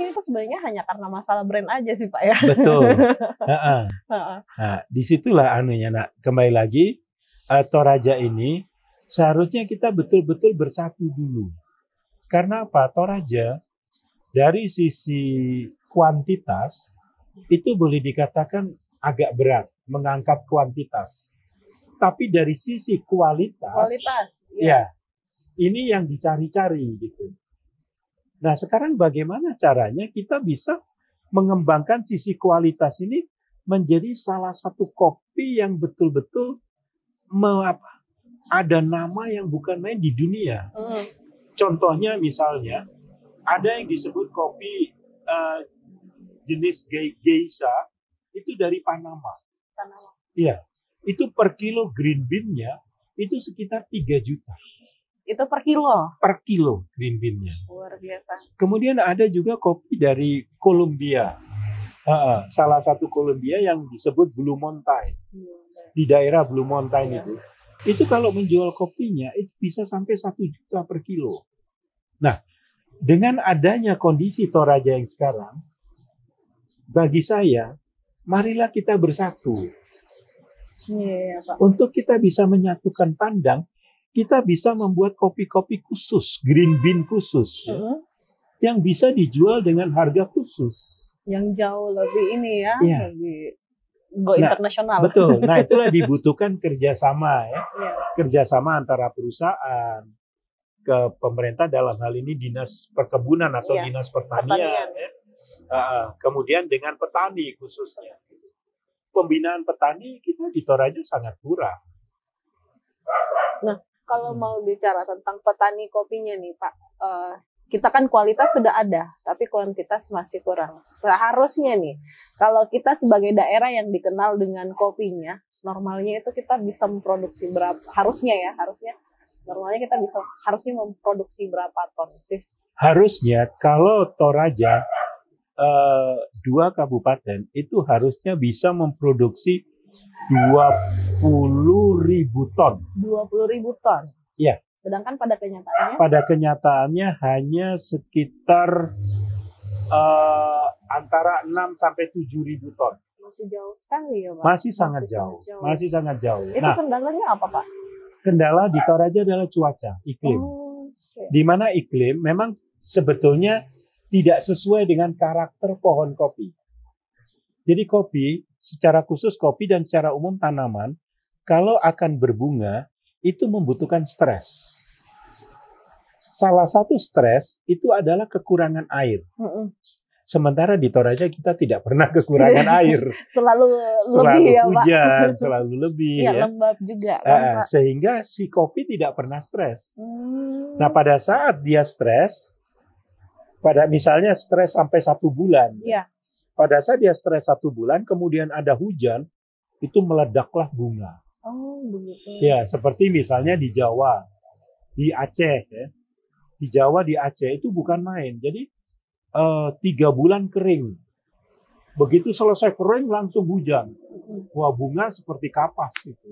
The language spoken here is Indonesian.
itu sebenarnya hanya karena masalah brand aja sih Pak ya. Betul. Nah, disitulah anunya nak. Kembali lagi, Toraja ini seharusnya kita betul-betul bersatu dulu. Karena apa? Toraja dari sisi kuantitas itu boleh dikatakan agak berat mengangkat kuantitas. Tapi dari sisi kualitas ya ini yang dicari-cari gitu. Nah, sekarang bagaimana caranya kita bisa mengembangkan sisi kualitas ini menjadi salah satu kopi yang betul-betul ada nama yang bukan main di dunia. Contohnya misalnya ada yang disebut kopi jenis geisha itu dari Panama. Iya, itu per kilo green bean-nya itu sekitar 3 juta. Itu per kilo? Per kilo green bean-nya. Luar biasa. Kemudian ada juga kopi dari Kolombia. Salah satu Kolombia yang disebut Blue Mountain. Di daerah Blue Mountain itu kalau menjual kopinya itu bisa sampai 1 juta per kilo. Nah, dengan adanya kondisi Toraja yang sekarang, bagi saya, marilah kita bersatu. Untuk kita bisa menyatukan pandang, kita bisa membuat kopi-kopi khusus, green bean khusus, yang bisa dijual dengan harga khusus. Yang jauh lebih ini ya, lebih go internasional. Betul. Nah, itulah dibutuhkan kerjasama ya, kerjasama antara perusahaan ke pemerintah, dalam hal ini dinas perkebunan atau dinas pertanian. Ya. Kemudian dengan petani khususnya. Pembinaan petani kita di Toraja sangat kurang. Nah, kalau mau bicara tentang petani kopinya nih Pak, kita kan kualitas sudah ada, tapi kuantitas masih kurang. Seharusnya nih, kalau kita sebagai daerah yang dikenal dengan kopinya, normalnya itu kita bisa memproduksi berapa? Harusnya normalnya kita harusnya memproduksi berapa ton sih? Harusnya kalau Toraja 2 kabupaten itu harusnya bisa memproduksi 20.000 ton. 20.000 ton? Iya. Sedangkan pada kenyataannya? Pada kenyataannya hanya sekitar antara 6 sampai 7.000 ton. Masih jauh sekali ya Pak? Masih sangat jauh. Itu nah, kendalanya apa Pak? Kendala di Toraja adalah cuaca, iklim. Di mana iklim memang sebetulnya tidak sesuai dengan karakter pohon kopi. Jadi kopi, secara khusus kopi dan secara umum tanaman, kalau akan berbunga, itu membutuhkan stres. Salah satu stres itu adalah kekurangan air. Sementara di Toraja kita tidak pernah kekurangan air. Selalu lebih ya Pak. Hujan, selalu lebih. Ya, lembab juga. Sehingga si kopi tidak pernah stres. Nah, pada saat dia stres, misalnya stres sampai 1 bulan. Pada saat dia stres 1 bulan, kemudian ada hujan, itu meledaklah bunga. Oh, begitu. Ya, seperti misalnya di Jawa, di Aceh. Ya. Di Jawa, di Aceh itu bukan main. Jadi 3 bulan kering. Begitu selesai kering langsung hujan. Wah, bunga seperti kapas itu.